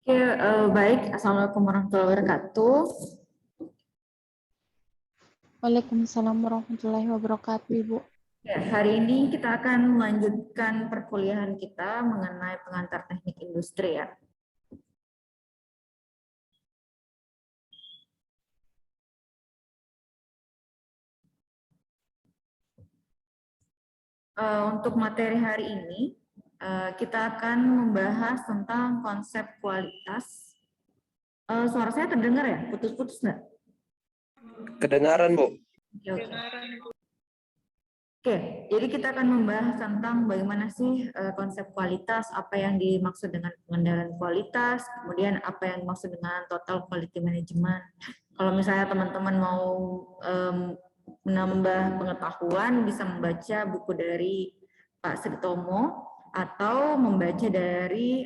Oke, baik. Assalamualaikum warahmatullahi wabarakatuh. Waalaikumsalam warahmatullahi wabarakatuh, Ibu. Ya, hari ini kita akan melanjutkan perkuliahan kita mengenai pengantar teknik industri ya. Untuk materi hari ini, kita akan membahas tentang konsep kualitas. Suara saya terdengar ya? Putus-putus nggak? Kedengaran, Bu. Oke. Oke, jadi kita akan membahas tentang bagaimana sih konsep kualitas, apa yang dimaksud dengan pengendalian kualitas, kemudian apa yang dimaksud dengan total quality management. Kalau misalnya teman-teman mau menambah pengetahuan, bisa membaca buku dari Pak Sritomo atau membaca dari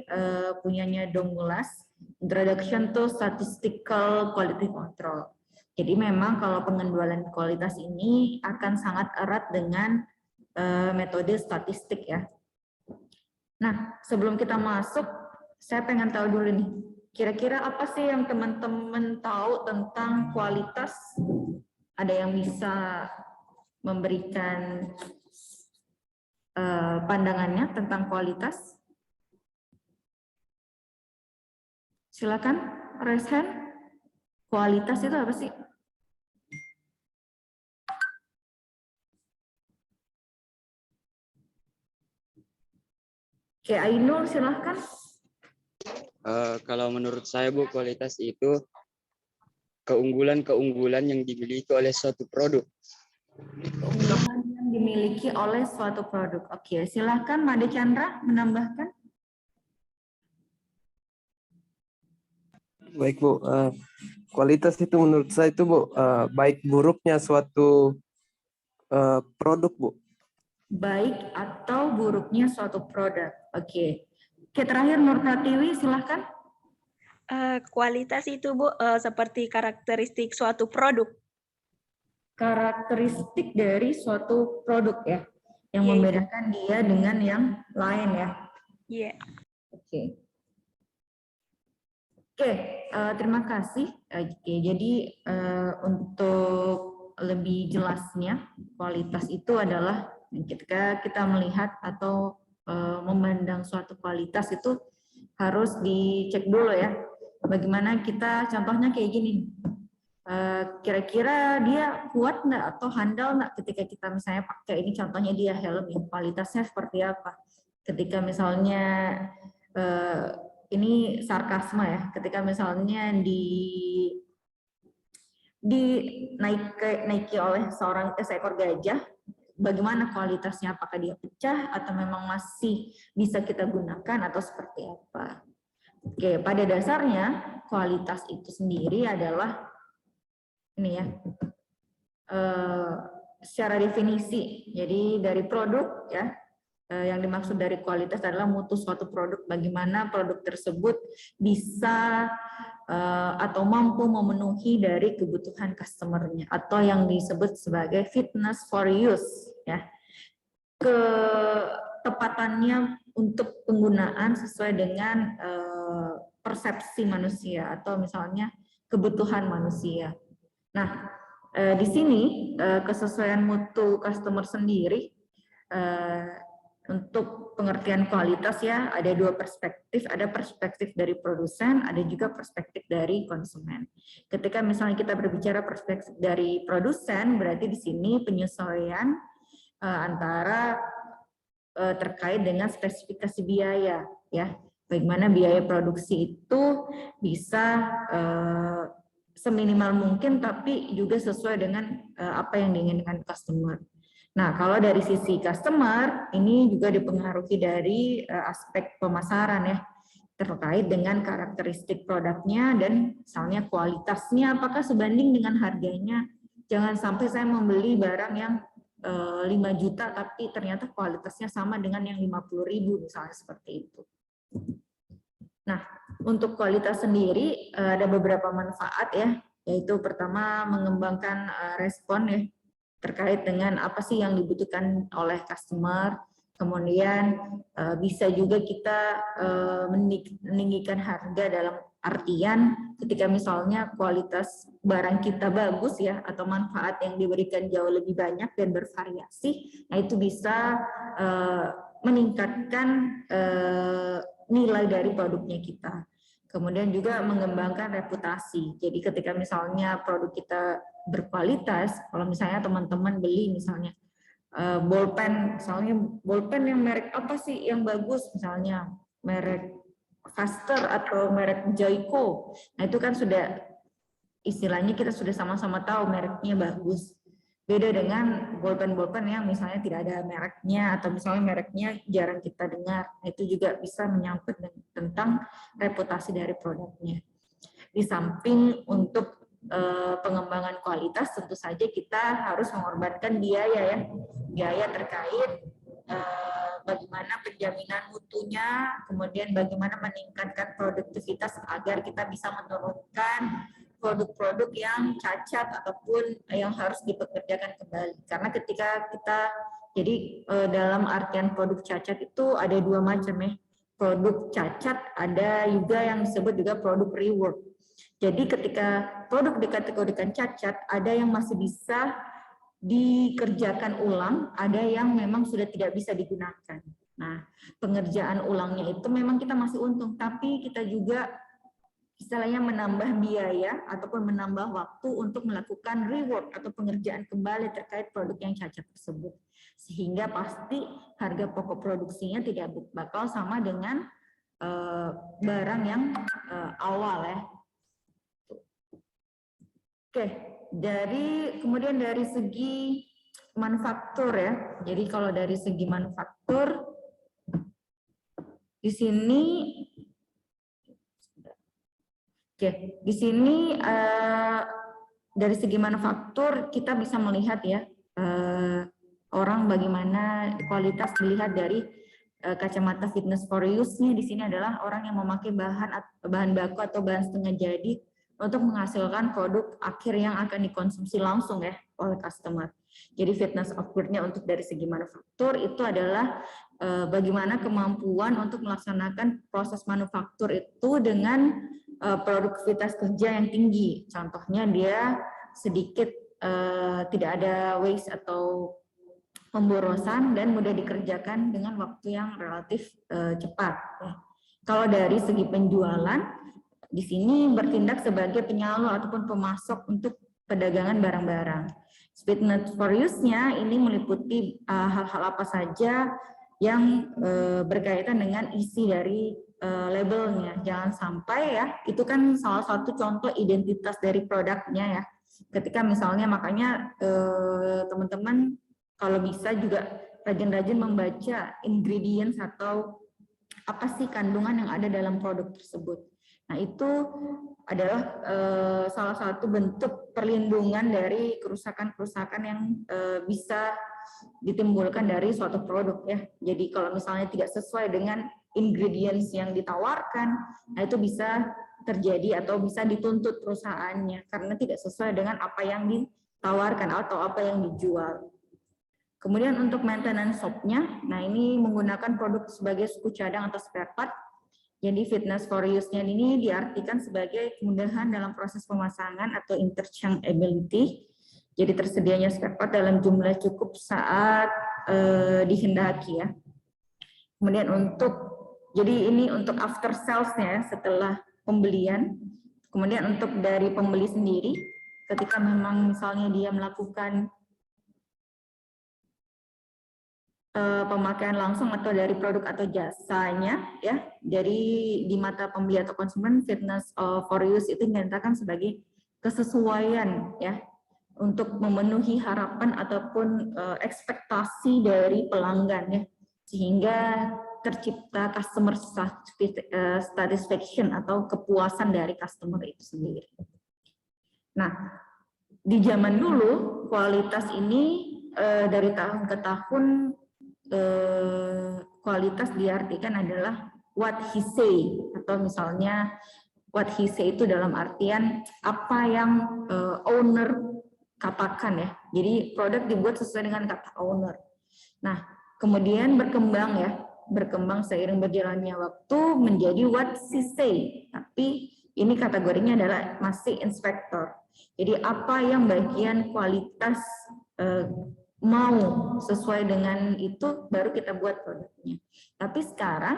punyanya Dongulas, Introduction to Statistical Quality Control. Jadi memang kalau pengendalian kualitas ini akan sangat erat dengan metode statistik ya. Nah, sebelum kita masuk, saya pengen tahu dulu nih, kira-kira apa sih yang teman-teman tahu tentang kualitas? Ada yang bisa memberikan pandangannya tentang kualitas? Silakan, raise hand. Kualitas itu apa sih? Oke, Ainul silahkan. Kalau menurut saya, Bu, kualitas itu keunggulan-keunggulan yang dimiliki oleh suatu produk. Keunggulan yang dimiliki oleh suatu produk. Oke, silahkan Made Chandra menambahkan. Baik, Bu. Kualitas itu menurut saya itu, Bu, baik buruknya suatu produk, Bu. Baik atau buruknya suatu produk. Oke. Oke, terakhir Nur Pratiwi, silahkan. Kualitas itu, Bu, seperti karakteristik suatu produk. Karakteristik dari suatu produk ya, yang Iya, membedakan dia dengan yang lain ya. Iya. Oke. Oke, terima kasih. Oke, jadi untuk lebih jelasnya, kualitas itu adalah ketika kita melihat atau memandang suatu kualitas itu harus dicek dulu ya. Bagaimana kita, contohnya kayak gini, kira-kira dia kuat nggak atau handal nggak ketika kita misalnya pakai ini, contohnya dia helm, kualitasnya seperti apa. Ketika misalnya ini sarkasme ya, ketika misalnya dinaiki oleh seekor gajah, bagaimana kualitasnya, apakah dia pecah atau memang masih bisa kita gunakan atau seperti apa. Oke, pada dasarnya kualitas itu sendiri adalah ini ya, secara definisi, jadi dari produk ya, yang dimaksud dari kualitas adalah mutu suatu produk, bagaimana produk tersebut bisa atau mampu memenuhi dari kebutuhan customer-nya, atau yang disebut sebagai fitness for use ya, ketepatannya untuk penggunaan sesuai dengan persepsi manusia atau misalnya kebutuhan manusia. Nah, di sini kesesuaian mutu customer sendiri untuk pengertian kualitas ya, ada dua perspektif, ada perspektif dari produsen, ada juga perspektif dari konsumen. Ketika misalnya kita berbicara perspektif dari produsen, berarti di sini penyesuaian antara terkait dengan spesifikasi biaya ya, bagaimana biaya produksi itu bisa seminimal mungkin tapi juga sesuai dengan apa yang diinginkan customer. Nah, kalau dari sisi customer ini juga dipengaruhi dari aspek pemasaran ya, terkait dengan karakteristik produknya dan misalnya kualitasnya apakah sebanding dengan harganya. Jangan sampai saya membeli barang yang 5 juta tapi ternyata kualitasnya sama dengan yang 50.000 misalnya, seperti itu. Nah, untuk kualitas sendiri ada beberapa manfaat ya, yaitu pertama mengembangkan respon ya, terkait dengan apa sih yang dibutuhkan oleh customer, Kemudian bisa juga kita meninggikan harga dalam artian ketika misalnya kualitas barang kita bagus ya, atau manfaat yang diberikan jauh lebih banyak dan bervariasi, nah itu bisa meningkatkan nilai dari produknya kita. Kemudian juga mengembangkan reputasi. Jadi ketika misalnya produk kita berkualitas, kalau misalnya teman-teman beli misalnya bolpen, misalnya bolpen yang merek apa sih yang bagus, misalnya merek Faster atau merek Joico, nah itu kan sudah istilahnya kita sudah sama-sama tahu mereknya bagus. Beda dengan bolpen-bolpen yang misalnya tidak ada mereknya atau misalnya mereknya jarang kita dengar, nah, itu juga bisa menyangkut tentang reputasi dari produknya. Di samping untuk pengembangan kualitas, tentu saja kita harus mengorbankan biaya ya, biaya terkait bagaimana penjaminan mutunya, kemudian bagaimana meningkatkan produktivitas agar kita bisa menurunkan produk-produk yang cacat ataupun yang harus dipekerjakan kembali. Karena ketika kita, jadi dalam artian produk cacat itu ada dua macam ya. Produk cacat, ada juga yang disebut juga produk rework. Jadi ketika produk dikategorikan cacat, ada yang masih bisa dikerjakan ulang, ada yang memang sudah tidak bisa digunakan. Nah, pengerjaan ulangnya itu memang kita masih untung, tapi kita juga istilahnya menambah biaya ataupun menambah waktu untuk melakukan rework atau pengerjaan kembali terkait produk yang cacat tersebut. Sehingga pasti harga pokok produksinya tidak bakal sama dengan barang yang awal ya. Oke, kemudian dari segi manufaktur ya. Jadi kalau dari segi manufaktur di sini, oke, di sini dari segi manufaktur kita bisa melihat ya orang bagaimana kualitas dilihat dari kacamata fitness for use-nya. Di sini adalah orang yang memakai bahan baku atau bahan setengah jadi untuk menghasilkan produk akhir yang akan dikonsumsi langsung ya oleh customer. Jadi fitness upward-nya untuk dari segi manufaktur itu adalah bagaimana kemampuan untuk melaksanakan proses manufaktur itu dengan produktivitas kerja yang tinggi. Contohnya dia sedikit tidak ada waste atau pemborosan dan mudah dikerjakan dengan waktu yang relatif cepat. Kalau dari segi penjualan, di sini bertindak sebagai penyalur ataupun pemasok untuk perdagangan barang-barang. Fitness for use-nya ini meliputi hal-hal apa saja yang berkaitan dengan isi dari labelnya. Jangan sampai ya, itu kan salah satu contoh identitas dari produknya ya. Ketika misalnya makanya teman-teman kalau bisa juga rajin-rajin membaca ingredients atau apa sih kandungan yang ada dalam produk tersebut. Nah, itu adalah salah satu bentuk perlindungan dari kerusakan-kerusakan yang bisa ditimbulkan dari suatu produk ya. Jadi kalau misalnya tidak sesuai dengan ingredients yang ditawarkan, nah itu bisa terjadi atau bisa dituntut perusahaannya karena tidak sesuai dengan apa yang ditawarkan atau apa yang dijual. Kemudian untuk maintenance shop-nya, nah ini menggunakan produk sebagai suku cadang atau spare part. Jadi fitness for use-nya ini diartikan sebagai kemudahan dalam proses pemasangan atau interchangeability. Jadi tersedianya spare part dalam jumlah cukup saat dihendaki ya. Kemudian jadi ini untuk after sales-nya setelah pembelian. Kemudian untuk dari pembeli sendiri, ketika memang misalnya dia melakukan pemakaian langsung atau dari produk atau jasanya ya, dari di mata pembeli atau konsumen, fitness for use itu dinyatakan sebagai kesesuaian ya untuk memenuhi harapan ataupun ekspektasi dari pelanggan ya, sehingga tercipta customer satisfaction atau kepuasan dari customer itu sendiri. Nah, di zaman dulu kualitas ini dari tahun ke tahun kualitas diartikan adalah what he say, atau misalnya what he say itu dalam artian apa yang owner katakan ya. Jadi produk dibuat sesuai dengan kata owner. Nah, Kemudian berkembang seiring berjalannya waktu menjadi what she say. Tapi ini kategorinya adalah masih inspektor. Jadi apa yang bagian kualitas mau sesuai dengan itu baru kita buat produknya. Tapi sekarang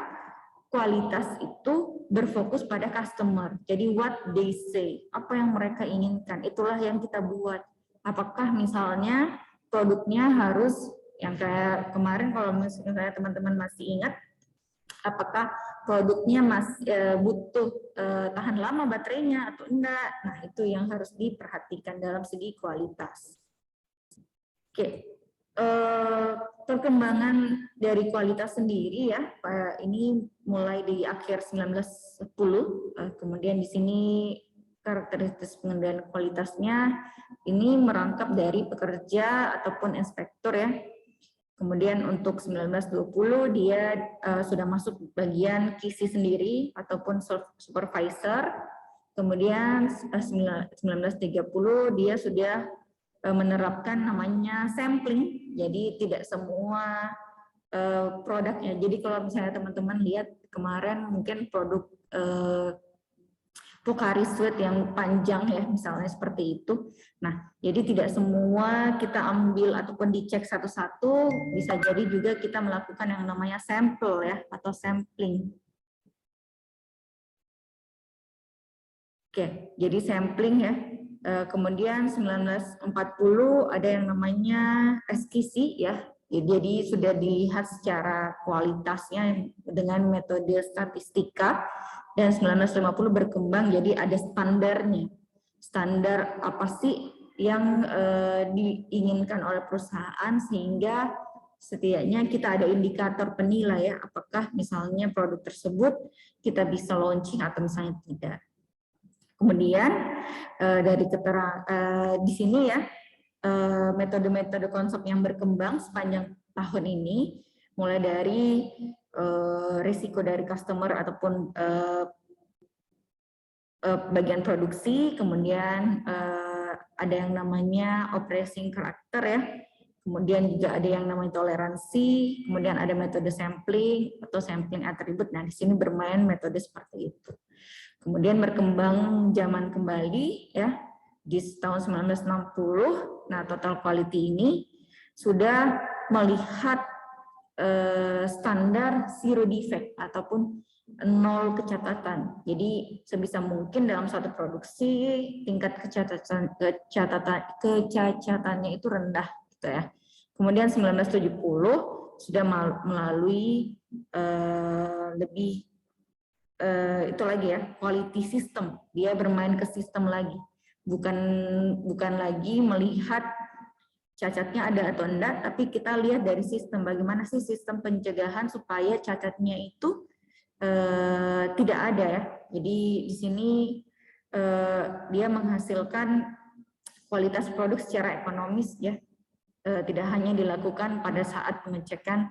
kualitas itu berfokus pada customer. Jadi what they say, apa yang mereka inginkan, itulah yang kita buat. Apakah misalnya produknya harus yang kayak kemarin kalau misalnya teman-teman masih ingat, apakah produknya butuh tahan lama baterainya atau enggak. Nah, itu yang harus diperhatikan dalam segi kualitas. Oke. Perkembangan dari kualitas sendiri ya, ini mulai di akhir 1910, kemudian di sini karakteristik pengendalian kualitasnya ini merangkap dari pekerja ataupun inspektur ya. Kemudian untuk 1920 dia sudah masuk bagian QC sendiri ataupun supervisor. Kemudian 1930 dia sudah menerapkan namanya sampling. Jadi tidak semua produknya. Jadi kalau misalnya teman-teman lihat kemarin mungkin produk Pocari Sweat yang panjang ya, misalnya seperti itu. Nah, jadi tidak semua kita ambil ataupun dicek satu-satu, bisa jadi juga kita melakukan yang namanya sampel ya, atau sampling. Oke, jadi sampling ya. Kemudian 1940 ada yang namanya SQC ya. Jadi sudah dilihat secara kualitasnya dengan metode statistika. Dan 1950 berkembang jadi ada standarnya. Standar apa sih yang diinginkan oleh perusahaan sehingga setidaknya kita ada indikator penilai ya, apakah misalnya produk tersebut kita bisa launching atau misalnya tidak. Kemudian dari di sini ya metode-metode konsep yang berkembang sepanjang tahun ini mulai dari risiko dari customer ataupun bagian produksi, kemudian ada yang namanya operating character ya, kemudian juga ada yang namanya toleransi, kemudian ada metode sampling atau sampling attribute. Nah, di sini bermain metode seperti itu. Kemudian berkembang zaman kembali ya di tahun 1960. Nah, total quality ini sudah melihat standar zero defect ataupun 0 kecacatan. Jadi sebisa mungkin dalam suatu produksi tingkat kecacatannya itu rendah gitu ya. Kemudian 1970 sudah melalui lebih itu lagi ya, quality system. Dia bermain ke sistem lagi. Bukan lagi melihat cacatnya ada atau enggak, tapi kita lihat dari sistem, bagaimana sih sistem pencegahan supaya cacatnya itu tidak ada ya. Jadi di sini dia menghasilkan kualitas produk secara ekonomis ya, tidak hanya dilakukan pada saat pengecekan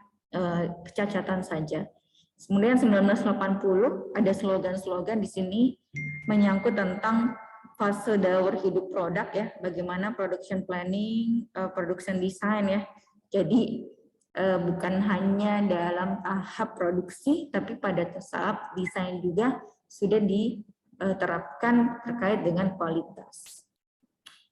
kecacatan saja. Kemudian 1980 ada slogan-slogan di sini menyangkut tentang fase daur hidup produk ya, bagaimana production planning, production design ya. Jadi bukan hanya dalam tahap produksi, tapi pada tahap desain juga sudah diterapkan terkait dengan kualitas.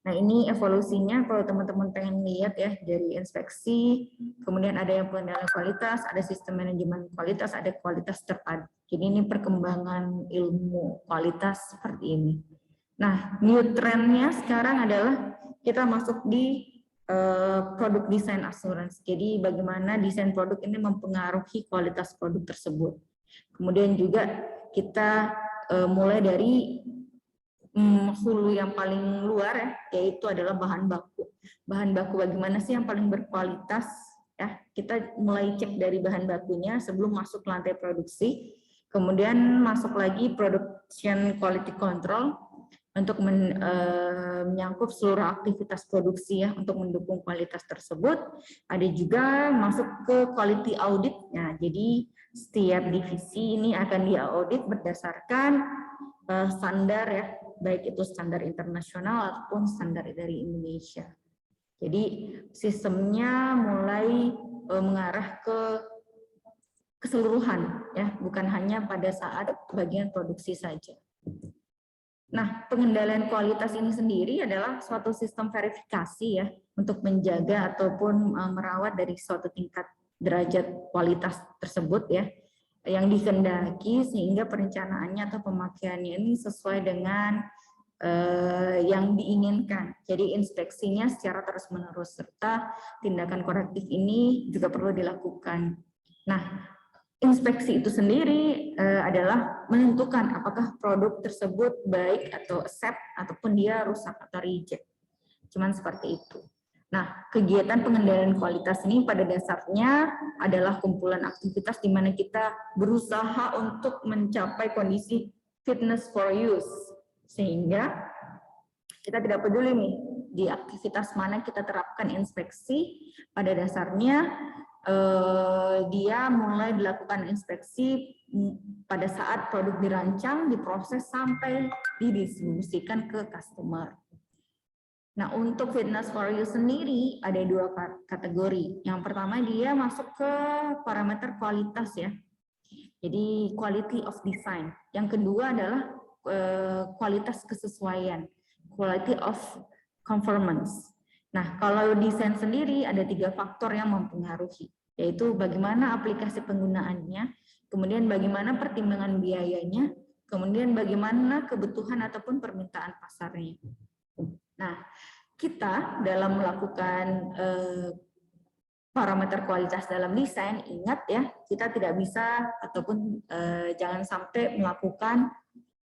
Nah, ini evolusinya kalau teman-teman pengen lihat ya, dari inspeksi, kemudian ada yang pengendalian kualitas, ada sistem manajemen kualitas, ada kualitas terpadu. Jadi ini perkembangan ilmu kualitas seperti ini. Nah, new trend-nya sekarang adalah kita masuk di produk design assurance. Jadi bagaimana desain produk ini mempengaruhi kualitas produk tersebut. Kemudian juga kita mulai dari hulu yang paling luar ya, yaitu adalah bahan baku. Bahan baku bagaimana sih yang paling berkualitas ya? Kita mulai cek dari bahan bakunya sebelum masuk lantai produksi. Kemudian masuk lagi production quality control untuk menyangkut seluruh aktivitas produksi ya, untuk mendukung kualitas tersebut. Ada juga masuk ke quality audit. Nah, jadi setiap divisi ini akan diaudit berdasarkan standar ya, baik itu standar internasional ataupun standar dari Indonesia. Jadi sistemnya mulai mengarah ke keseluruhan, ya, bukan hanya pada saat bagian produksi saja. Nah, pengendalian kualitas ini sendiri adalah suatu sistem verifikasi ya untuk menjaga ataupun merawat dari suatu tingkat derajat kualitas tersebut ya yang dikehendaki sehingga perencanaannya atau pemakaiannya ini sesuai dengan yang diinginkan. Jadi inspeksinya secara terus-menerus serta tindakan korektif ini juga perlu dilakukan. Nah, inspeksi itu sendiri adalah menentukan apakah produk tersebut baik atau accept ataupun dia rusak atau reject. Cuman seperti itu. Nah, kegiatan pengendalian kualitas ini pada dasarnya adalah kumpulan aktivitas di mana kita berusaha untuk mencapai kondisi fitness for use. Sehingga kita tidak peduli nih di aktivitas mana kita terapkan inspeksi, pada dasarnya dia mulai dilakukan inspeksi pada saat produk dirancang, diproses sampai didistribusikan ke customer. Nah, untuk fitness for use sendiri ada dua kategori. Yang pertama dia masuk ke parameter kualitas ya. Jadi quality of design. Yang kedua adalah kualitas kesesuaian, quality of conformance. Nah, kalau desain sendiri ada 3 faktor yang mempengaruhi, yaitu bagaimana aplikasi penggunaannya, kemudian bagaimana pertimbangan biayanya, kemudian bagaimana kebutuhan ataupun permintaan pasarnya. Nah, kita dalam melakukan parameter kualitas dalam desain, ingat ya, kita tidak bisa ataupun jangan sampai melakukan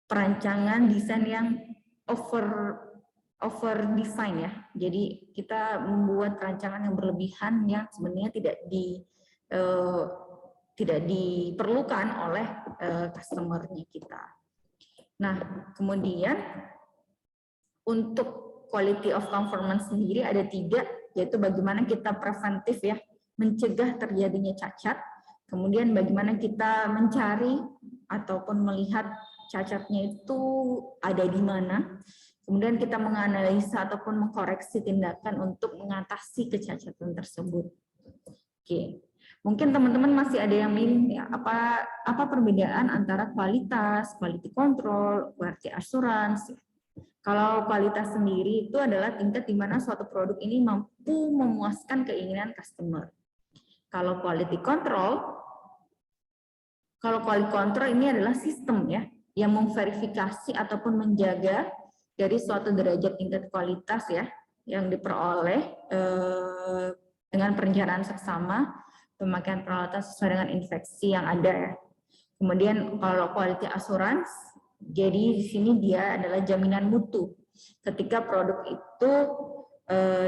perancangan desain yang over design ya. Jadi kita membuat rancangan yang berlebihan yang sebenarnya tidak diperlukan oleh customer-nya kita. Nah, kemudian untuk quality of conformance sendiri ada 3, yaitu bagaimana kita preventif ya, mencegah terjadinya cacat. Kemudian bagaimana kita mencari ataupun melihat cacatnya itu ada di mana. Kemudian kita menganalisa ataupun mengkoreksi tindakan untuk mengatasi kecacatan tersebut. Oke, mungkin teman-teman masih ada yang bingung ya, apa perbedaan antara kualitas, quality control, quality assurance. Kalau kualitas sendiri itu adalah tingkat di mana suatu produk ini mampu memuaskan keinginan customer. Kalau quality control ini adalah sistem ya yang memverifikasi ataupun menjaga dari suatu derajat tingkat kualitas ya yang diperoleh dengan perencanaan seksama, pemakaian peralatan sesuai dengan infeksi yang ada ya. Kemudian kalau quality assurance, jadi di sini dia adalah jaminan mutu ketika produk itu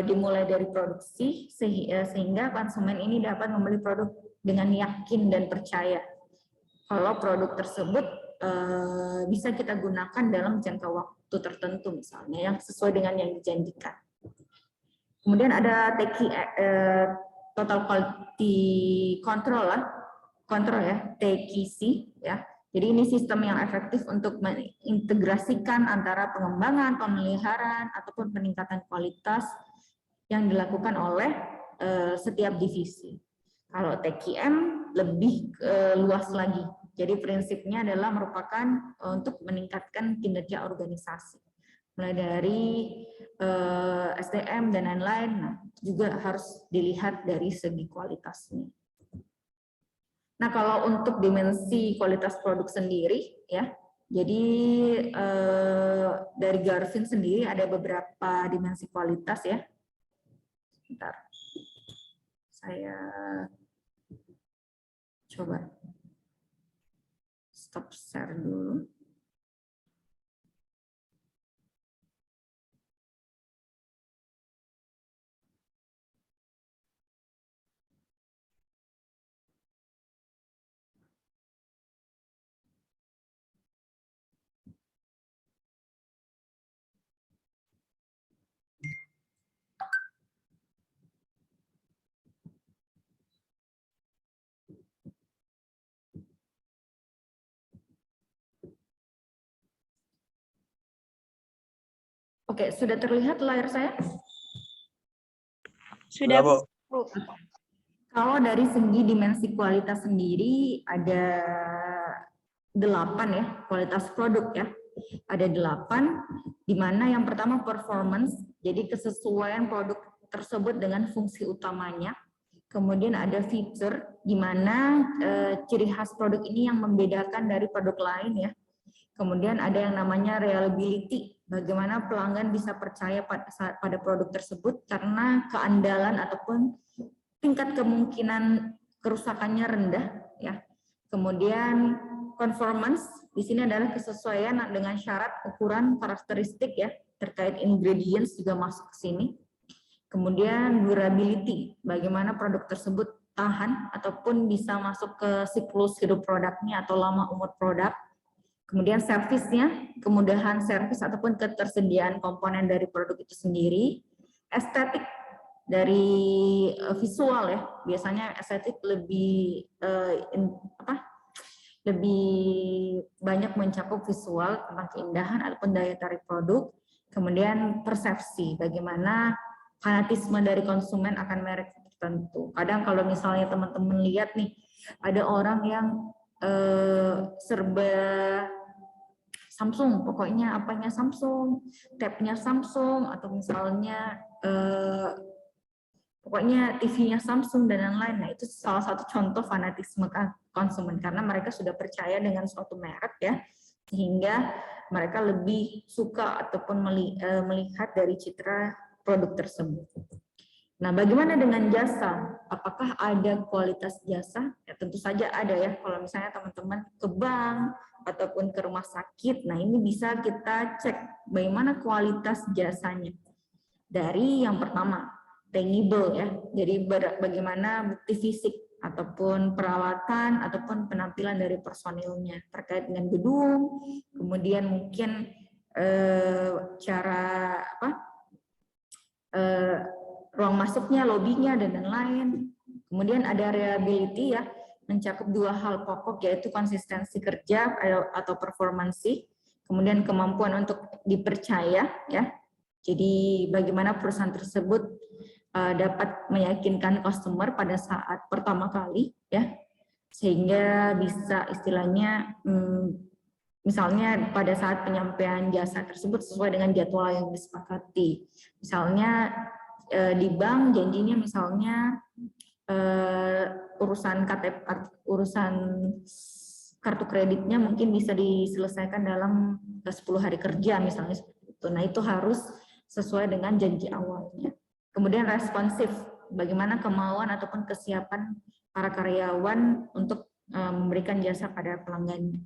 dimulai dari produksi sehingga konsumen ini dapat membeli produk dengan yakin dan percaya kalau produk tersebut bisa kita gunakan dalam jangka waktu tertentu misalnya yang sesuai dengan yang dijanjikan. Kemudian ada total quality control ya, TQC ya. Jadi ini sistem yang efektif untuk mengintegrasikan antara pengembangan, pemeliharaan ataupun peningkatan kualitas yang dilakukan oleh setiap divisi. Kalau TQM lebih luas lagi. Jadi prinsipnya adalah merupakan untuk meningkatkan kinerja organisasi. Mulai dari SDM dan lain-lain, nah, juga harus dilihat dari segi kualitasnya. Nah, kalau untuk dimensi kualitas produk sendiri, ya, jadi dari Garvin sendiri ada beberapa dimensi kualitas ya. Bentar, saya coba stop share dulu. Oke, sudah terlihat layar saya? Sudah, Bu. Kalau dari segi dimensi kualitas sendiri ada 8 ya, kualitas produk ya. Ada 8, di mana yang pertama performance, jadi kesesuaian produk tersebut dengan fungsi utamanya. Kemudian ada feature, di mana ciri khas produk ini yang membedakan dari produk lain ya. Kemudian ada yang namanya reliability, bagaimana pelanggan bisa percaya pada produk tersebut karena keandalan ataupun tingkat kemungkinan kerusakannya rendah ya. Kemudian conformance di sini adalah kesesuaian dengan syarat, ukuran, karakteristik ya, terkait ingredients juga masuk ke sini. Kemudian durability, bagaimana produk tersebut tahan ataupun bisa masuk ke siklus hidup produknya atau lama umur produk. Kemudian servisnya, kemudahan servis ataupun ketersediaan komponen dari produk itu sendiri. Estetik dari visual ya, biasanya estetik lebih lebih banyak mencakup visual tentang keindahan ataupun daya tarik produk. Kemudian persepsi, bagaimana fanatisme dari konsumen akan merek tertentu. Kadang kalau misalnya teman-teman lihat nih, ada orang yang serba Samsung, pokoknya apanya Samsung, tab-nya Samsung, atau misalnya pokoknya TV-nya Samsung dan lain-lain. Nah, itu salah satu contoh fanatisme konsumen karena mereka sudah percaya dengan suatu merek ya, sehingga mereka lebih suka ataupun melihat dari citra produk tersebut. Nah, bagaimana dengan jasa? Apakah ada kualitas jasa? Ya, tentu saja ada ya. Kalau misalnya teman-teman ke bank ataupun ke rumah sakit, nah ini bisa kita cek bagaimana kualitas jasanya. Dari yang pertama, tangible ya. Jadi bagaimana bukti fisik ataupun perawatan ataupun penampilan dari personilnya terkait dengan gedung, kemudian mungkin cara ruang masuknya, lobinya, dan lain-lain. Kemudian ada reliability ya, mencakup 2 hal pokok yaitu konsistensi kerja atau performansi, kemudian kemampuan untuk dipercaya ya. Jadi bagaimana perusahaan tersebut dapat meyakinkan customer pada saat pertama kali ya, sehingga bisa istilahnya misalnya pada saat penyampaian jasa tersebut sesuai dengan jadwal yang disepakati. Misalnya di bank janjinya misalnya urusan KTP, urusan kartu kreditnya mungkin bisa diselesaikan dalam 10 hari kerja misalnya seperti itu. Nah, itu harus sesuai dengan janji awalnya. Kemudian responsif, bagaimana kemauan ataupun kesiapan para karyawan untuk memberikan jasa pada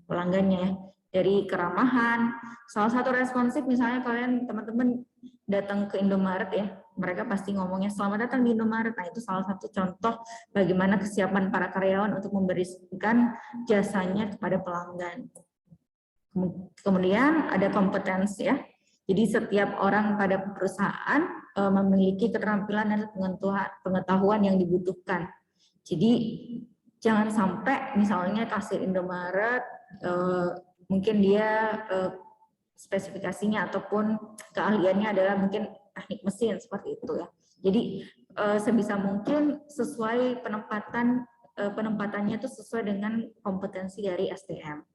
pelanggannya ya. Dari keramahan, salah satu responsif misalnya kalian teman-teman datang ke Indomaret ya, mereka pasti ngomongnya selamat datang di Indomaret. Nah, itu salah satu contoh bagaimana kesiapan para karyawan untuk memberikan jasanya kepada pelanggan. Kemudian ada kompetensi ya. Jadi setiap orang pada perusahaan memiliki keterampilan dan pengetahuan yang dibutuhkan. Jadi jangan sampai misalnya kasir Indomaret mungkin dia spesifikasinya ataupun keahliannya adalah mungkin teknik mesin seperti itu ya. Jadi sebisa mungkin sesuai penempatannya itu sesuai dengan kompetensi dari SDM.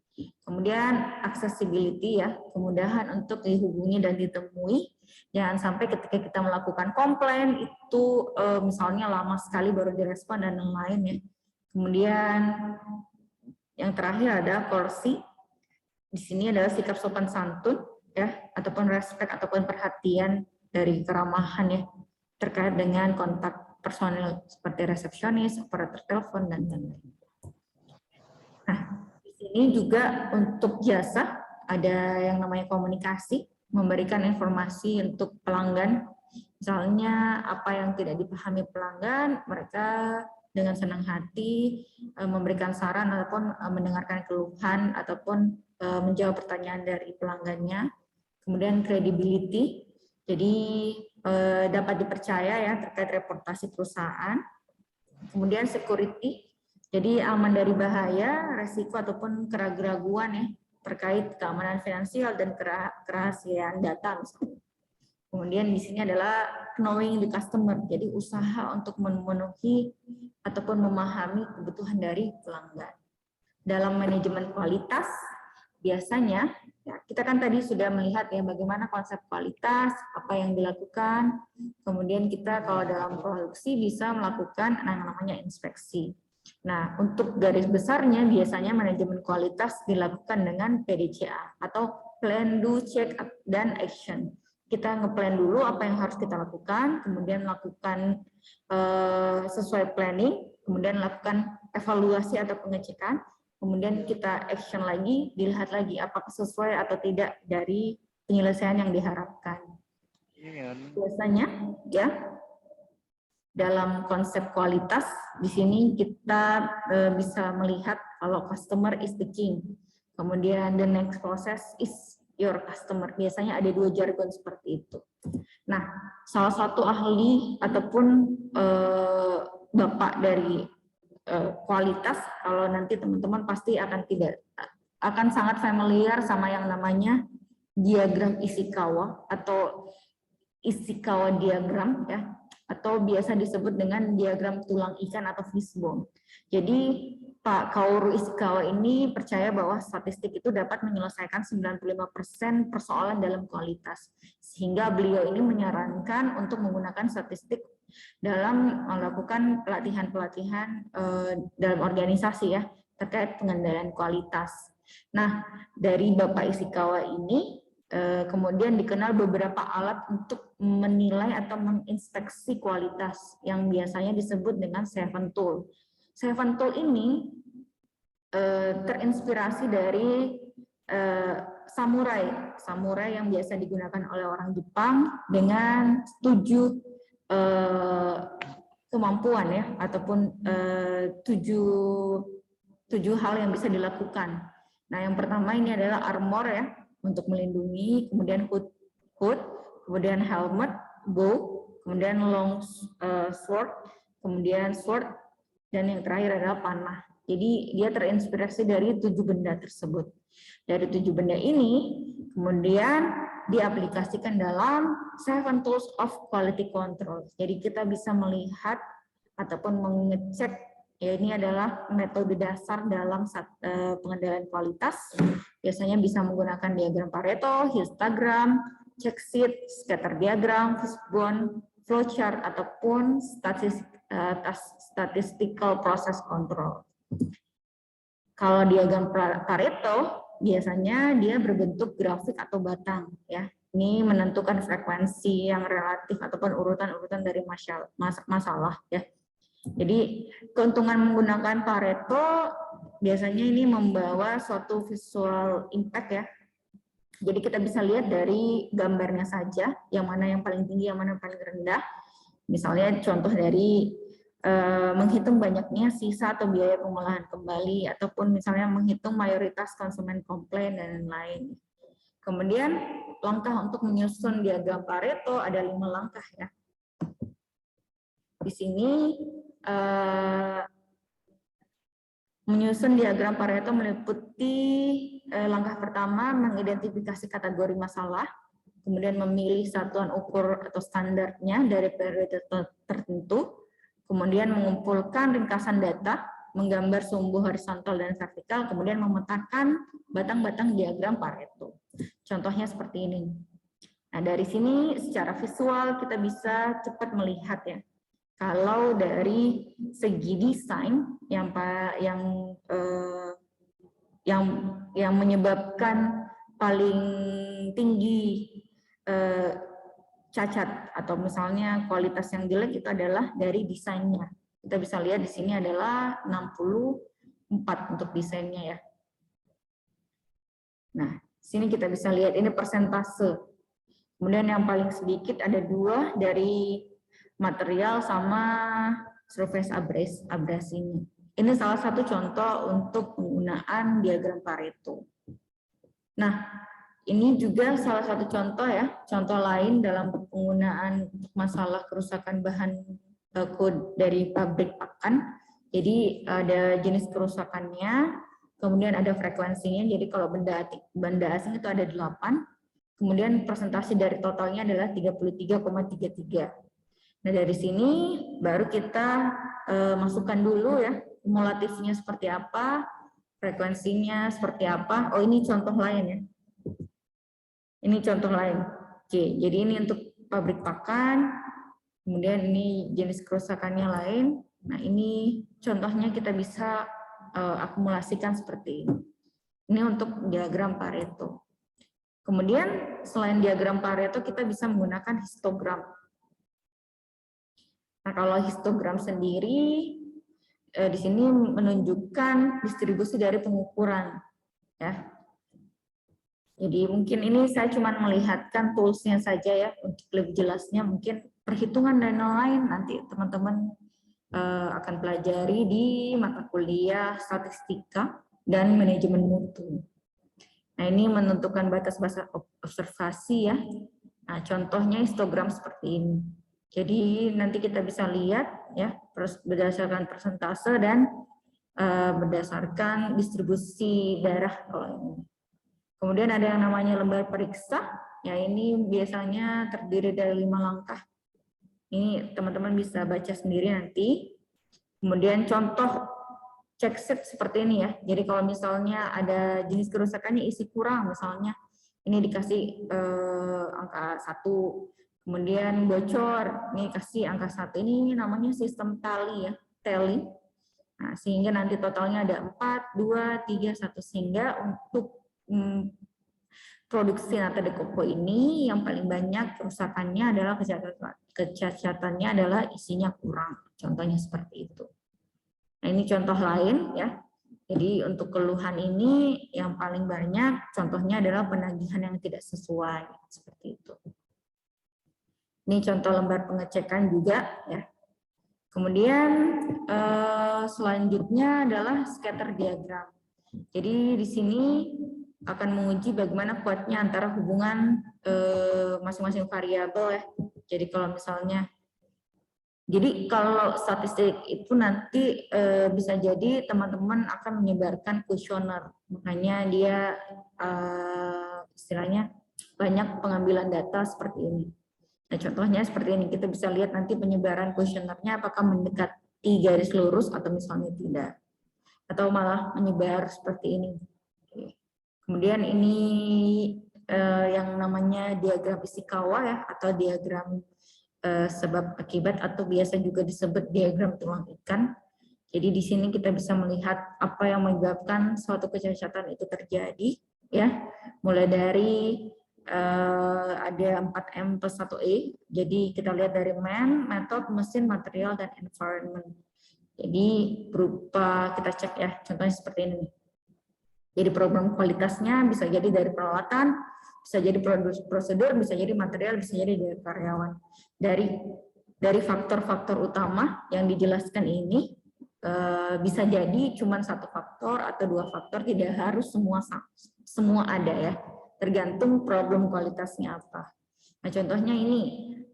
Kemudian accessibility ya, kemudahan untuk dihubungi dan ditemui. Jangan sampai ketika kita melakukan komplain itu misalnya lama sekali baru direspon dan lain-lain ya. Kemudian yang terakhir ada courtesy. Di sini adalah sikap sopan santun ya, ataupun respect ataupun perhatian dari keramahan ya, terkait dengan kontak personil seperti resepsionis, operator telepon dan lain-lain. Nah, di sini juga untuk jasa ada yang namanya komunikasi, memberikan informasi untuk pelanggan. Misalnya apa yang tidak dipahami pelanggan, mereka dengan senang hati memberikan saran ataupun mendengarkan keluhan ataupun menjawab pertanyaan dari pelanggannya. Kemudian credibility, jadi dapat dipercaya ya terkait reputasi perusahaan. Kemudian security, jadi aman dari bahaya, resiko ataupun keraguan ya terkait keamanan finansial dan kerahasiaan data misalnya. Kemudian di sini adalah knowing the customer, jadi usaha untuk memenuhi ataupun memahami kebutuhan dari pelanggan. Dalam manajemen kualitas, biasanya ya, kita kan tadi sudah melihat ya bagaimana konsep kualitas, apa yang dilakukan. Kemudian kita kalau dalam produksi bisa melakukan yang namanya inspeksi. Nah, untuk garis besarnya biasanya manajemen kualitas dilakukan dengan PDCA atau Plan, Do, Check, dan Action. Kita ngeplan dulu apa yang harus kita lakukan, kemudian lakukan sesuai planning, kemudian lakukan evaluasi atau pengecekan, kemudian kita action lagi, dilihat lagi apakah sesuai atau tidak dari penyelesaian yang diharapkan. Biasanya ya dalam konsep kualitas di sini kita bisa melihat kalau customer is the king, kemudian the next process is your customer. Biasanya ada 2 jargon seperti itu. Nah, salah satu ahli ataupun bapak dari kualitas, kalau nanti teman-teman pasti akan sangat familiar sama yang namanya diagram Ishikawa atau Ishikawa diagram ya, atau biasa disebut dengan diagram tulang ikan atau fishbone. Jadi Pak Kaoru Ishikawa ini percaya bahwa statistik itu dapat menyelesaikan 95% persoalan dalam kualitas. Sehingga beliau ini menyarankan untuk menggunakan statistik dalam melakukan pelatihan-pelatihan dalam organisasi ya, terkait pengendalian kualitas. Nah, dari Bapak Ishikawa ini kemudian dikenal beberapa alat untuk menilai atau menginspeksi kualitas yang biasanya disebut dengan 7 tool. 7 tool ini terinspirasi dari samurai yang biasa digunakan oleh orang Jepang dengan 7 kemampuan ya, ataupun 7 hal yang bisa dilakukan. Nah, yang pertama ini adalah armor ya, untuk melindungi, kemudian hood, kemudian helmet, bow, kemudian long sword, kemudian sword, dan yang terakhir adalah panah. Jadi dia terinspirasi dari 7 benda tersebut. Dari 7 benda ini kemudian diaplikasikan dalam 7 tools of quality control. Jadi kita bisa melihat ataupun mengecek, ya ini adalah metode dasar dalam pengendalian kualitas. Biasanya bisa menggunakan diagram Pareto, histogram, check sheet, scatter diagram, fishbone, flowchart, ataupun statistical process control. Kalau diagram Pareto biasanya dia berbentuk grafik atau batang ya. Ini menentukan frekuensi yang relatif ataupun urutan-urutan dari masalah ya. Jadi keuntungan menggunakan Pareto biasanya ini membawa suatu visual impact ya. Jadi kita bisa lihat dari gambarnya saja yang mana yang paling tinggi, yang mana yang paling rendah. Misalnya contoh dari menghitung banyaknya sisa atau biaya pengolahan kembali, ataupun misalnya menghitung mayoritas konsumen komplain dan lain-lain. Kemudian langkah untuk menyusun diagram Pareto ada 5 langkah ya. Di sini menyusun diagram Pareto meliputi langkah pertama mengidentifikasi kategori masalah, kemudian memilih satuan ukur atau standarnya dari periode tertentu, kemudian mengumpulkan ringkasan data, menggambar sumbu horizontal dan vertikal, kemudian memetakan batang-batang diagram Pareto. Contohnya seperti ini. Nah, dari sini secara visual kita bisa cepat melihat ya. Kalau dari segi desain yang menyebabkan paling tinggi cacat atau misalnya kualitas yang jelek itu adalah dari desainnya. Kita bisa lihat di sini adalah 64 untuk desainnya ya. Nah, sini kita bisa lihat ini persentase. Kemudian yang paling sedikit ada 2 dari material sama surface abrasinya. Ini salah satu contoh untuk penggunaan diagram Pareto. Nah, ini juga salah satu contoh ya, contoh lain dalam penggunaan masalah kerusakan bahan baku dari pabrik pakan. Jadi ada jenis kerusakannya, kemudian ada frekuensinya. Jadi kalau benda asing itu ada 8, Kemudian presentasi dari totalnya adalah 33,33. Nah, dari sini baru kita masukkan dulu ya, kumulatifnya seperti apa, frekuensinya seperti apa. Oh, ini contoh lain ya. Ini contoh lain. Oke, jadi ini untuk pabrik pakan, kemudian ini jenis kerusakannya lain. Nah, ini contohnya kita bisa akumulasikan seperti ini. Ini untuk diagram Pareto. Kemudian selain diagram Pareto, kita bisa menggunakan histogram. Nah, kalau histogram sendiri di sini menunjukkan distribusi dari pengukuran, ya. Jadi mungkin ini saya cuma melihatkan toolsnya saja ya, untuk lebih jelasnya mungkin perhitungan dan lain nanti teman-teman akan pelajari di mata kuliah statistika dan manajemen mutu. Nah, ini menentukan batas-batas observasi ya. Nah, contohnya histogram seperti ini. Jadi nanti kita bisa lihat ya berdasarkan persentase dan berdasarkan distribusi darah kalau ini. Kemudian ada yang namanya lembar periksa. Ya, ini biasanya terdiri dari 5 langkah. Ini teman-teman bisa baca sendiri nanti. Kemudian contoh check sheet seperti ini ya. Jadi kalau misalnya ada jenis kerusakannya isi kurang, misalnya ini dikasih angka 1, kemudian bocor, ini kasih angka 1. Ini namanya sistem tally ya, tally. Nah, sehingga nanti totalnya ada 4, 2, 3, 1, sehingga untuk produksi nata de coco ini yang paling banyak kerusakannya adalah kecacatannya adalah isinya kurang. Contohnya seperti itu. Nah, ini contoh lain ya. Jadi untuk keluhan ini yang paling banyak contohnya adalah penagihan yang tidak sesuai seperti itu. Ini contoh lembar pengecekan juga ya. Kemudian selanjutnya adalah scatter diagram. Jadi di sini akan menguji bagaimana kuatnya antara hubungan masing-masing variabel ya. Jadi kalau misalnya, jadi kalau statistik itu nanti bisa jadi teman-teman akan menyebarkan kuesioner, makanya dia istilahnya banyak pengambilan data seperti ini. Nah, contohnya seperti ini, kita bisa lihat nanti penyebaran kuesionernya apakah mendekati garis lurus atau misalnya tidak, atau malah menyebar seperti ini. Kemudian ini yang namanya diagram Ishikawa ya, atau diagram sebab akibat, atau biasa juga disebut diagram tulang ikan. Jadi di sini kita bisa melihat apa yang menyebabkan suatu kecacatan itu terjadi ya, mulai dari ada 4M plus 1E. Jadi kita lihat dari man, method, mesin, material, dan environment. Jadi berupa kita cek ya, contohnya seperti ini. Jadi problem kualitasnya bisa jadi dari peralatan, bisa jadi prosedur, bisa jadi material, bisa jadi dari karyawan. Dari faktor-faktor utama yang dijelaskan ini bisa jadi cuma 1 faktor atau 2 faktor, tidak harus semua ada ya. Tergantung problem kualitasnya apa. Nah, contohnya ini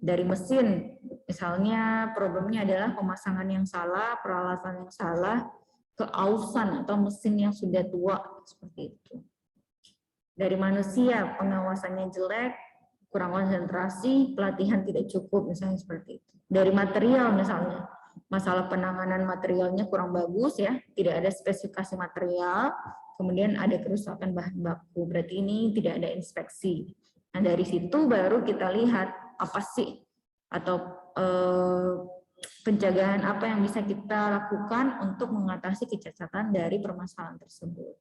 dari mesin, misalnya problemnya adalah pemasangan yang salah, peralatan yang salah, keausan atau mesin yang sudah tua, seperti itu. Dari manusia, pengawasannya jelek, kurang konsentrasi, pelatihan tidak cukup, misalnya seperti itu. Dari material misalnya, masalah penanganan materialnya kurang bagus ya, tidak ada spesifikasi material, kemudian ada kerusakan bahan baku, berarti ini tidak ada inspeksi. Nah, dari situ baru kita lihat apa sih atau pencegahan apa yang bisa kita lakukan untuk mengatasi kecacatan dari permasalahan tersebut.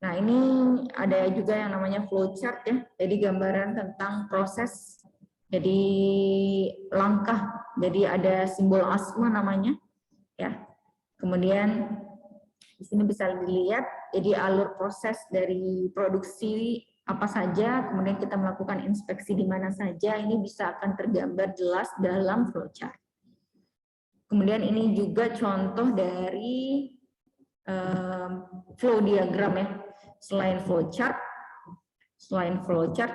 Nah, ini ada juga yang namanya flowchart ya, jadi gambaran tentang proses, jadi langkah, jadi ada simbol ASMA namanya ya. Kemudian di sini bisa dilihat, jadi alur proses dari produksi apa saja, kemudian kita melakukan inspeksi di mana saja, ini bisa akan tergambar jelas dalam flowchart. Kemudian ini juga contoh dari flow diagram ya. Selain flowchart,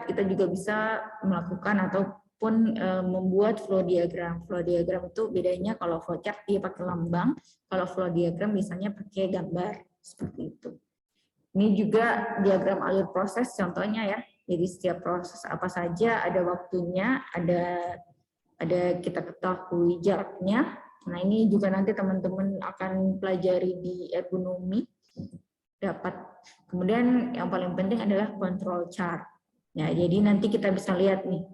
kita juga bisa melakukan ataupun membuat flow diagram. Flow diagram itu bedanya, kalau flowchart dia pakai lambang, kalau flow diagram biasanya pakai gambar seperti itu. Ini juga diagram alur proses contohnya ya. Jadi setiap proses apa saja ada waktunya, ada kita ketahui jaraknya. Nah, ini juga nanti teman-teman akan pelajari di ergonomi dapat. Kemudian yang paling penting adalah control chart. Ya, jadi nanti kita bisa lihat nih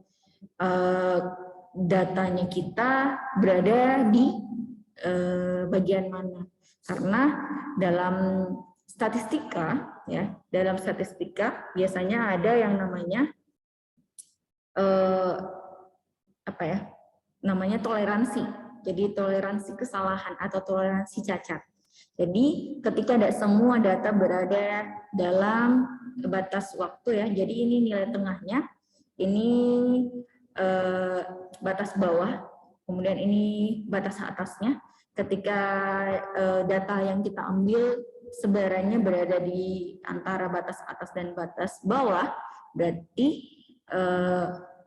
datanya kita berada di bagian mana. Karena dalam statistika biasanya ada yang namanya namanya toleransi. Jadi toleransi kesalahan atau toleransi cacat. Jadi ketika tidak semua data berada dalam batas waktu ya, jadi ini nilai tengahnya, ini batas bawah, kemudian ini batas atasnya. Ketika data yang kita ambil sebarannya berada di antara batas atas dan batas bawah, berarti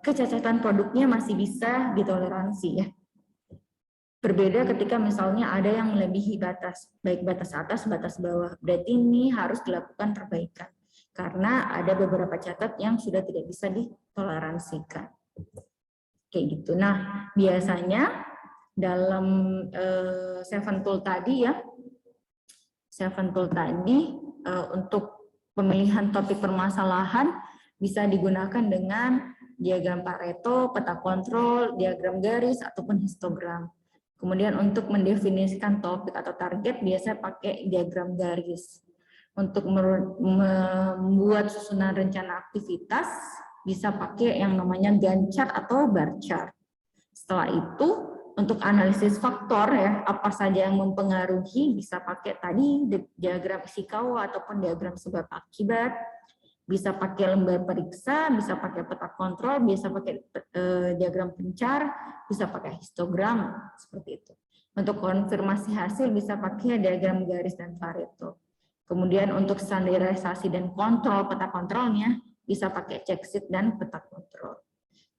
kecacatan produknya masih bisa ditoleransi ya. Berbeda ketika misalnya ada yang melebihi batas, baik batas atas, batas bawah. Berarti ini harus dilakukan perbaikan. Karena ada beberapa catat yang sudah tidak bisa ditoleransikan. Kayak gitu. Nah, biasanya dalam Seven Tool tadi ya, untuk pemilihan topik permasalahan bisa digunakan dengan diagram Pareto, peta kontrol, diagram garis, ataupun histogram. Kemudian untuk mendefinisikan topik atau target biasa pakai diagram garis. Untuk membuat susunan rencana aktivitas bisa pakai yang namanya Gantt chart atau bar chart. Setelah itu untuk analisis faktor ya, apa saja yang mempengaruhi bisa pakai tadi diagram Ishikawa ataupun diagram sebab akibat. Bisa pakai lembar periksa, bisa pakai peta kontrol, bisa pakai diagram pencar, bisa pakai histogram, seperti itu. Untuk konfirmasi hasil bisa pakai diagram garis dan Pareto. Kemudian untuk standarisasi dan kontrol peta kontrolnya bisa pakai check sheet dan peta kontrol.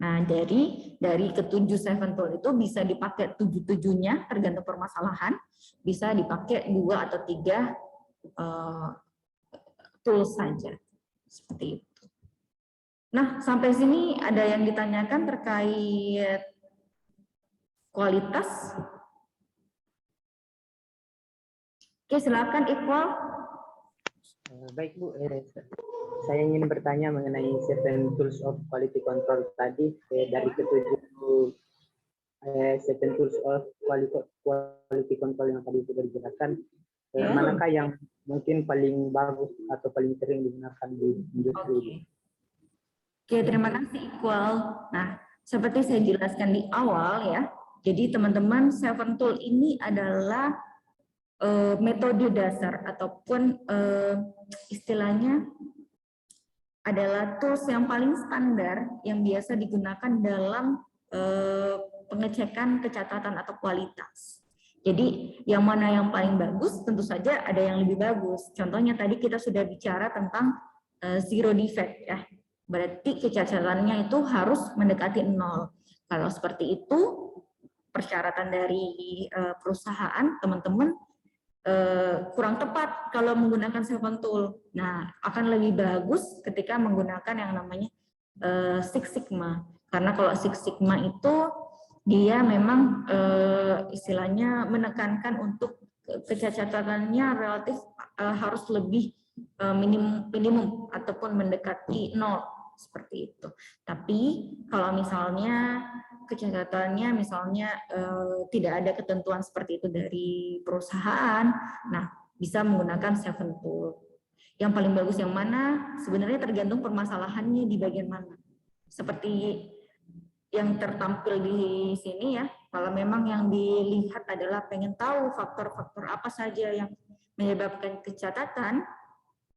Nah, dari ketujuh Seven Tool itu bisa dipakai tujuh-tujuhnya tergantung permasalahan, bisa dipakai 2 atau 3 tools saja. Seperti itu. Nah, sampai sini ada yang ditanyakan terkait kualitas? Oke, silakan Iqbal. Baik Bu, saya ingin bertanya mengenai Seven Tools of Quality Control tadi. Dari ketujuh Seven Tools of Quality Control yang tadi sudah dijelaskan, manakah yang mungkin paling bagus atau paling sering digunakan di industri? Oke, terima kasih Iqbal. Nah, seperti saya jelaskan di awal ya, jadi teman-teman Seven Tool ini adalah metode dasar ataupun istilahnya adalah tools yang paling standar yang biasa digunakan dalam pengecekan kecatatan atau kualitas. Jadi yang mana yang paling bagus, tentu saja ada yang lebih bagus. Contohnya tadi kita sudah bicara tentang zero defect ya. Berarti kecacatannya itu harus mendekati 0. Kalau seperti itu, persyaratan dari perusahaan, teman-teman, kurang tepat kalau menggunakan Seven Tool. Nah, akan lebih bagus ketika menggunakan yang namanya Six Sigma. Karena kalau Six Sigma itu dia memang istilahnya menekankan untuk kecacatannya relatif harus lebih minimum ataupun mendekati 0 seperti itu. Tapi kalau misalnya kecacatannya misalnya tidak ada ketentuan seperti itu dari perusahaan, nah bisa menggunakan Seven Tool. Yang paling bagus yang mana? Sebenarnya tergantung permasalahannya di bagian mana. Seperti yang tertampil di sini ya, kalau memang yang dilihat adalah pengen tahu faktor-faktor apa saja yang menyebabkan kecacatan,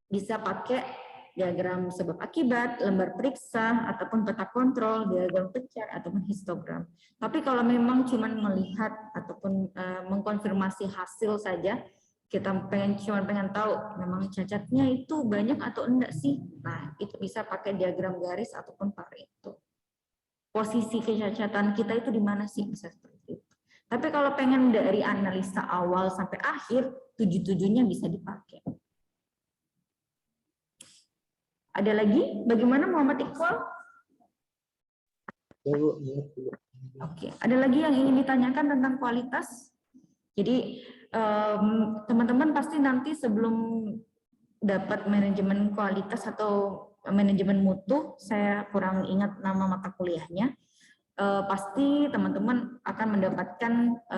bisa pakai diagram sebab akibat, lembar periksa, ataupun peta kontrol, diagram pencar, ataupun histogram. Tapi kalau memang cuma melihat ataupun mengkonfirmasi hasil saja, kita cuma pengen tahu memang cacatnya itu banyak atau enggak sih. Nah, itu bisa pakai diagram garis ataupun Pareto. Posisi kecacatan kita itu di mana sih, bisa seperti itu. Tapi kalau pengen dari analisa awal sampai akhir, 7-7-nya bisa dipakai. Ada lagi? Bagaimana Muhammad Iqbal? Ya, Bu. Mengerti, Bu. Oke, ada lagi yang ingin ditanyakan tentang kualitas? Jadi teman-teman pasti nanti sebelum dapat manajemen kualitas atau manajemen mutu, saya kurang ingat nama mata kuliahnya, pasti teman-teman akan mendapatkan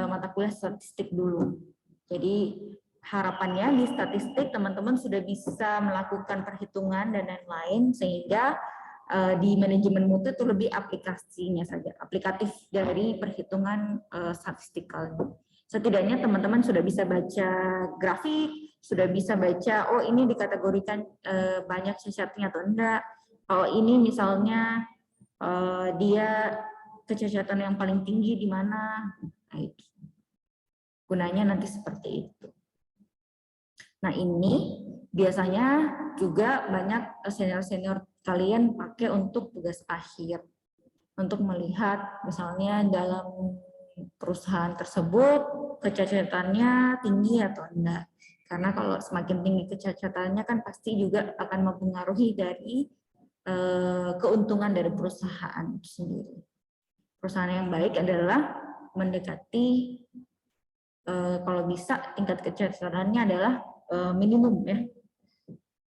mata kuliah statistik dulu. Jadi harapannya di statistik teman-teman sudah bisa melakukan perhitungan dan lain-lain, sehingga di manajemen mutu itu lebih aplikasinya saja, aplikatif dari perhitungan statistikal. Setidaknya teman-teman sudah bisa baca grafik, sudah bisa baca, oh ini dikategorikan banyak cacatnya atau enggak, oh ini misalnya dia kecacatan yang paling tinggi di mana, nah, itu. Gunanya nanti seperti itu. Nah ini biasanya juga banyak senior-senior kalian pakai untuk tugas akhir. Untuk melihat misalnya dalam perusahaan tersebut kecacatannya tinggi atau enggak. Karena kalau semakin tinggi kecacatannya kan pasti juga akan mempengaruhi dari keuntungan dari perusahaan itu sendiri. Perusahaan yang baik adalah mendekati kalau bisa tingkat kecacatannya adalah minimum ya.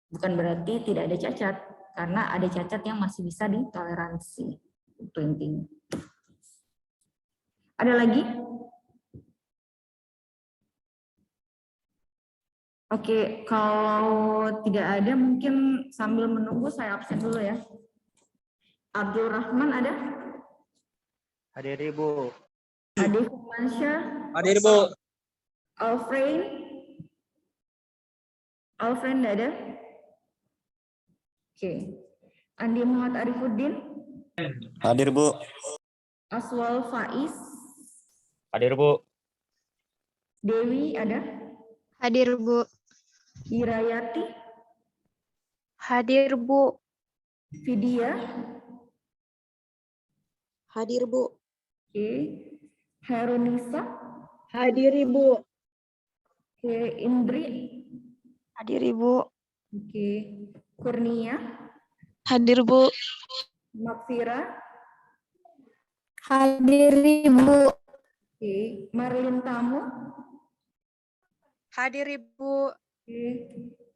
Bukan berarti tidak ada cacat, karena ada cacat yang masih bisa ditoleransi. Itu intinya. Ada lagi? Oke, kalau tidak ada mungkin sambil menunggu saya absen dulu ya. Abdul Rahman ada? Hadir Ibu. Ade Firmansyah? Hadir Bu. Alfred? Alfred tidak ada? Oke. Andi Muhammad Arifuddin? Hadir Bu. Aswal Faiz? Hadir Bu. Dewi ada? Hadir, Bu. Hirayati? Hadir, Bu. Vidya? Hadir, Bu. Oke. Herunisa? Hadir, Ibu. Oke. Indri? Hadir, Ibu. Oke. Kurnia? Hadir, Bu. Makfira? Hadir, Ibu. Oke. Marlin Tamu? Hadir, Ibu. Oke.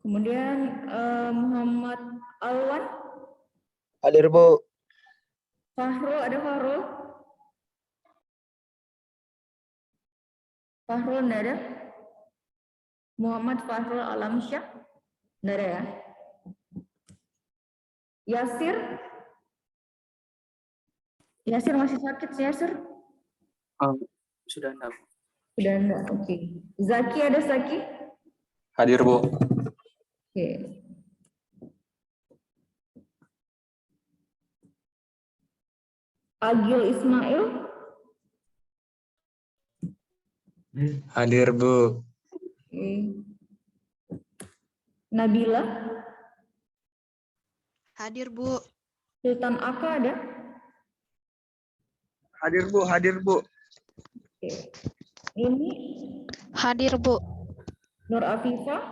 Kemudian Muhammad Alwan? Hadir Bu. Fahrul, ada Fahrul? Fahrul enggak ada? Muhammad Fahrul Alamsyah? Enggak ada ya? Yasir? Yasir masih sakit sih Yasir? Sudah enggak. Sudah enggak, oke. Zaki ada Zaki? Hadir Bu. Oke. Agil Ismail? Hadir Bu. Oke. Nabila? Hadir, Bu. Sultan Aka ada? Hadir Bu. Hadir Bu. Oke. Ini Hadir, Bu. Nur Afifah?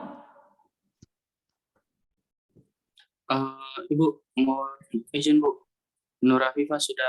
Ibu mau izin Bu, Nur Afifah sudah